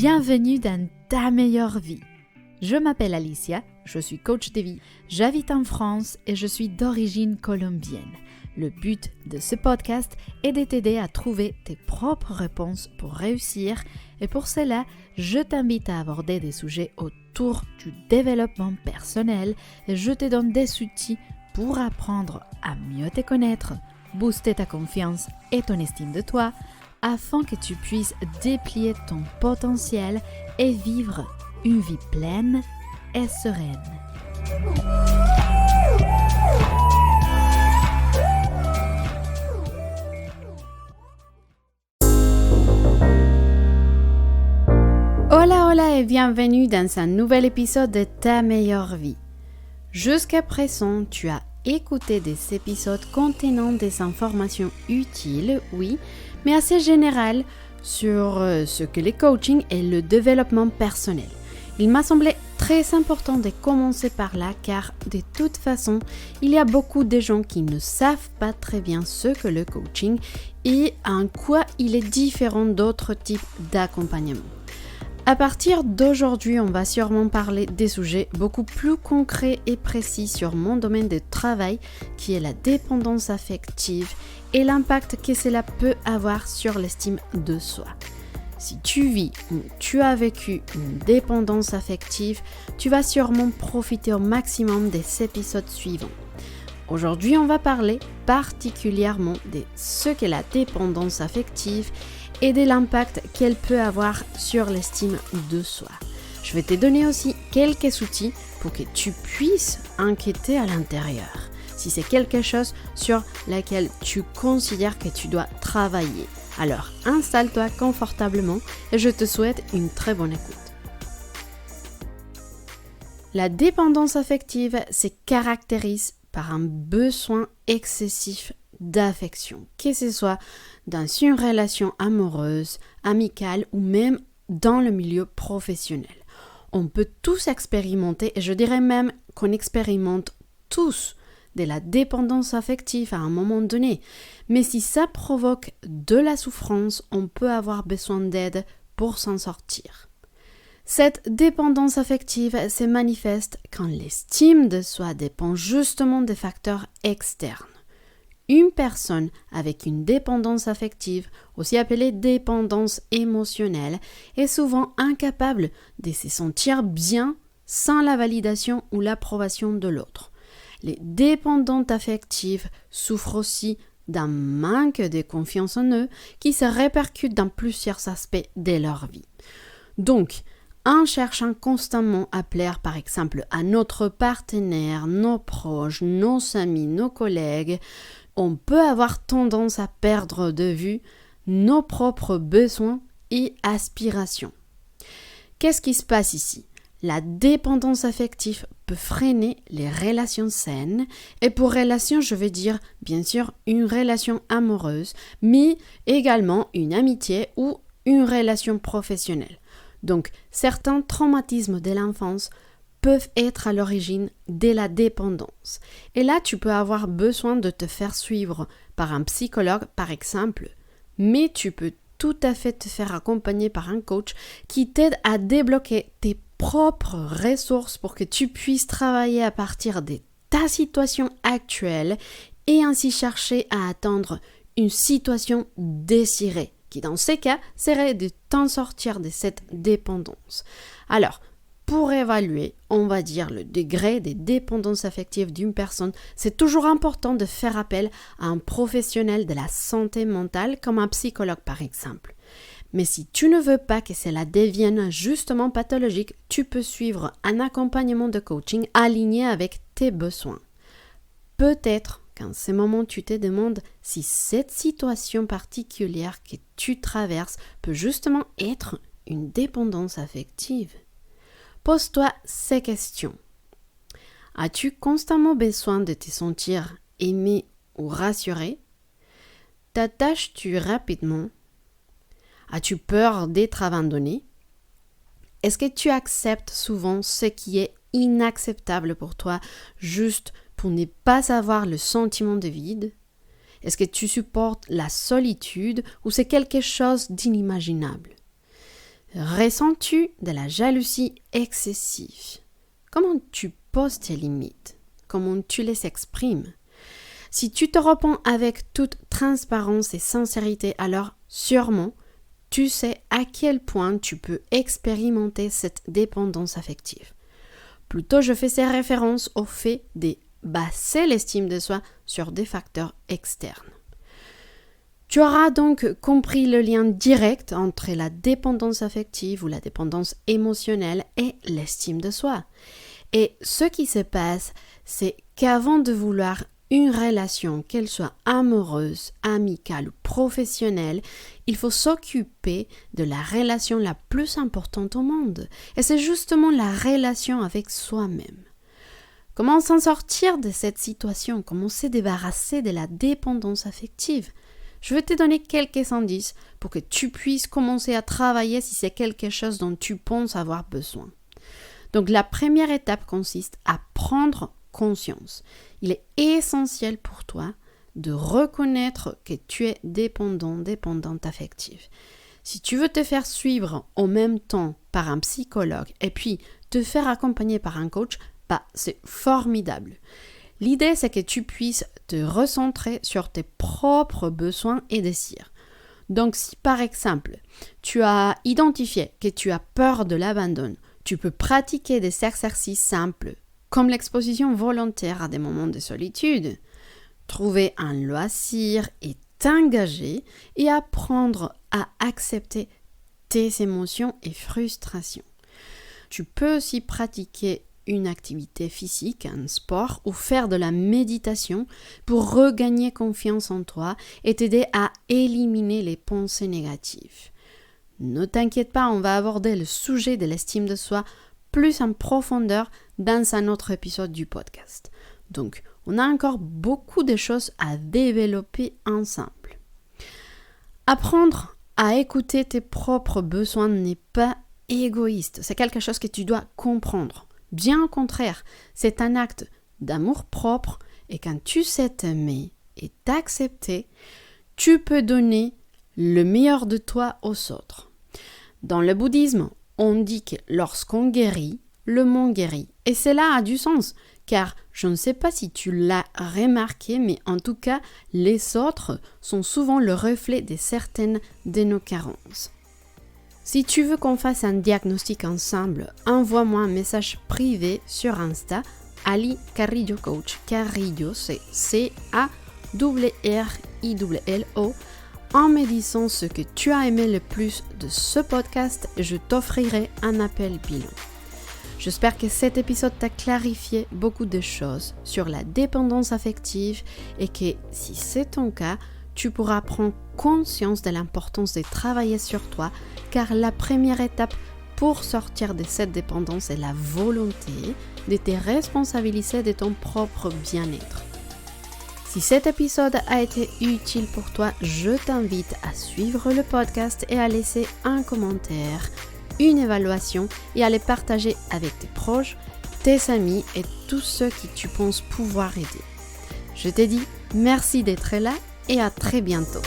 Bienvenue dans ta meilleure vie. Je m'appelle Alicia, je suis coach de vie, j'habite en France et je suis d'origine colombienne. Le but de ce podcast est de t'aider à trouver tes propres réponses pour réussir et pour cela, je t'invite à aborder des sujets autour du développement personnel et je te donne des outils pour apprendre à mieux te connaître, booster ta confiance et ton estime de toi afin que tu puisses déplier ton potentiel et vivre une vie pleine et sereine. Hola et bienvenue dans un nouvel épisode de Ta meilleure vie. Jusqu'à présent, tu as écouté des épisodes contenant des informations utiles, oui, mais assez générales sur ce que le coaching et le développement personnel. Il m'a semblé très important de commencer par là car de toute façon, il y a beaucoup de gens qui ne savent pas très bien ce que le coaching et en quoi il est différent d'autres types d'accompagnement. À partir d'aujourd'hui, on va sûrement parler des sujets beaucoup plus concrets et précis sur mon domaine de travail qui est la dépendance affective et l'impact que cela peut avoir sur l'estime de soi. Si tu vis ou tu as vécu une dépendance affective, tu vas sûrement profiter au maximum des épisodes suivants. Aujourd'hui, on va parler particulièrement de ce qu'est la dépendance affective et de l'impact qu'elle peut avoir sur l'estime de soi. Je vais te donner aussi quelques outils pour que tu puisses enquêter à l'intérieur, si c'est quelque chose sur lequel tu considères que tu dois travailler. Alors, installe-toi confortablement et je te souhaite une très bonne écoute. La dépendance affective se caractérise par un besoin excessif d'affection, que ce soit dans une relation amoureuse, amicale ou même dans le milieu professionnel. On peut tous expérimenter, et je dirais même qu'on expérimente tous de la dépendance affective à un moment donné. Mais si ça provoque de la souffrance, on peut avoir besoin d'aide pour s'en sortir. Cette dépendance affective se manifeste quand l'estime de soi dépend justement des facteurs externes. Une personne avec une dépendance affective, aussi appelée dépendance émotionnelle, est souvent incapable de se sentir bien sans la validation ou l'approbation de l'autre. Les dépendantes affectives souffrent aussi d'un manque de confiance en eux qui se répercute dans plusieurs aspects de leur vie. Donc, en cherchant constamment à plaire par exemple à notre partenaire, nos proches, nos amis, nos collègues, on peut avoir tendance à perdre de vue nos propres besoins et aspirations. Qu'est-ce qui se passe ici ? La dépendance affective peut freiner les relations saines, et pour relation, je veux dire bien sûr une relation amoureuse, mais également une amitié ou une relation professionnelle. Donc, certains traumatismes de l'enfance peuvent être à l'origine de la dépendance. Et là, tu peux avoir besoin de te faire suivre par un psychologue, par exemple, mais tu peux tout à fait te faire accompagner par un coach qui t'aide à débloquer tes propres ressources pour que tu puisses travailler à partir de ta situation actuelle et ainsi chercher à atteindre une situation désirée, qui dans ces cas serait de t'en sortir de cette dépendance. Alors, pour évaluer, on va dire le degré de dépendance affective d'une personne, c'est toujours important de faire appel à un professionnel de la santé mentale comme un psychologue par exemple. Mais si tu ne veux pas que cela devienne justement pathologique, tu peux suivre un accompagnement de coaching aligné avec tes besoins. Peut-être qu'en ce moment tu te demandes si cette situation particulière que tu traverses peut justement être une dépendance affective. Pose-toi ces questions. As-tu constamment besoin de te sentir aimé ou rassuré? T'attaches-tu rapidement? As-tu peur d'être abandonné? Est-ce que tu acceptes souvent ce qui est inacceptable pour toi juste pour ne pas avoir le sentiment de vide? Est-ce que tu supportes la solitude ou c'est quelque chose d'inimaginable? Ressens-tu de la jalousie excessive? Comment tu poses tes limites? Comment tu les exprimes? Si tu te réponds avec toute transparence et sincérité, alors sûrement, tu sais à quel point tu peux expérimenter cette dépendance affective. Plutôt, je fais ces références au fait de baser l'estime de soi sur des facteurs externes. Tu auras donc compris le lien direct entre la dépendance affective ou la dépendance émotionnelle et l'estime de soi. Et ce qui se passe, c'est qu'avant de vouloir une relation, qu'elle soit amoureuse, amicale ou professionnelle, il faut s'occuper de la relation la plus importante au monde. Et c'est justement la relation avec soi-même. Comment s'en sortir de cette situation? Comment se débarrasser de la dépendance affective? Je vais te donner quelques indices pour que tu puisses commencer à travailler si c'est quelque chose dont tu penses avoir besoin. Donc la première étape consiste à prendre conscience. Il est essentiel pour toi de reconnaître que tu es dépendante affective. Si tu veux te faire suivre en même temps par un psychologue et puis te faire accompagner par un coach, c'est formidable. L'idée, c'est que tu puisses te recentrer sur tes propres besoins et désirs. Donc, si par exemple, tu as identifié que tu as peur de l'abandon, tu peux pratiquer des exercices simples, comme l'exposition volontaire à des moments de solitude, trouver un loisir et t'engager et apprendre à accepter tes émotions et frustrations. Tu peux aussi pratiquer une activité physique, un sport ou faire de la méditation pour regagner confiance en toi et t'aider à éliminer les pensées négatives. Ne t'inquiète pas, on va aborder le sujet de l'estime de soi plus en profondeur dans un autre épisode du podcast. Donc, on a encore beaucoup de choses à développer ensemble. Apprendre à écouter tes propres besoins n'est pas égoïste, c'est quelque chose que tu dois comprendre. Bien au contraire, c'est un acte d'amour propre et quand tu sais t'aimer et t'accepter, tu peux donner le meilleur de toi aux autres. Dans le bouddhisme, on dit que lorsqu'on guérit, le monde guérit. Et cela a du sens, car je ne sais pas si tu l'as remarqué, mais en tout cas, les autres sont souvent le reflet de certaines de nos carences. Si tu veux qu'on fasse un diagnostic ensemble, envoie-moi un message privé sur Insta, Ali Carrillo Coach. Carrillo, c'est C-A-R-R-I-L-O. En me disant ce que tu as aimé le plus de ce podcast, je t'offrirai un appel bilan. J'espère que cet épisode t'a clarifié beaucoup de choses sur la dépendance affective et que si c'est ton cas, tu pourras prendre conscience de l'importance de travailler sur toi, car la première étape pour sortir de cette dépendance est la volonté de te responsabiliser de ton propre bien-être. Si cet épisode a été utile pour toi, je t'invite à suivre le podcast et à laisser un commentaire, une évaluation et à les partager avec tes proches, tes amis et tous ceux qui tu penses pouvoir aider. Je te dis merci d'être là et à très bientôt.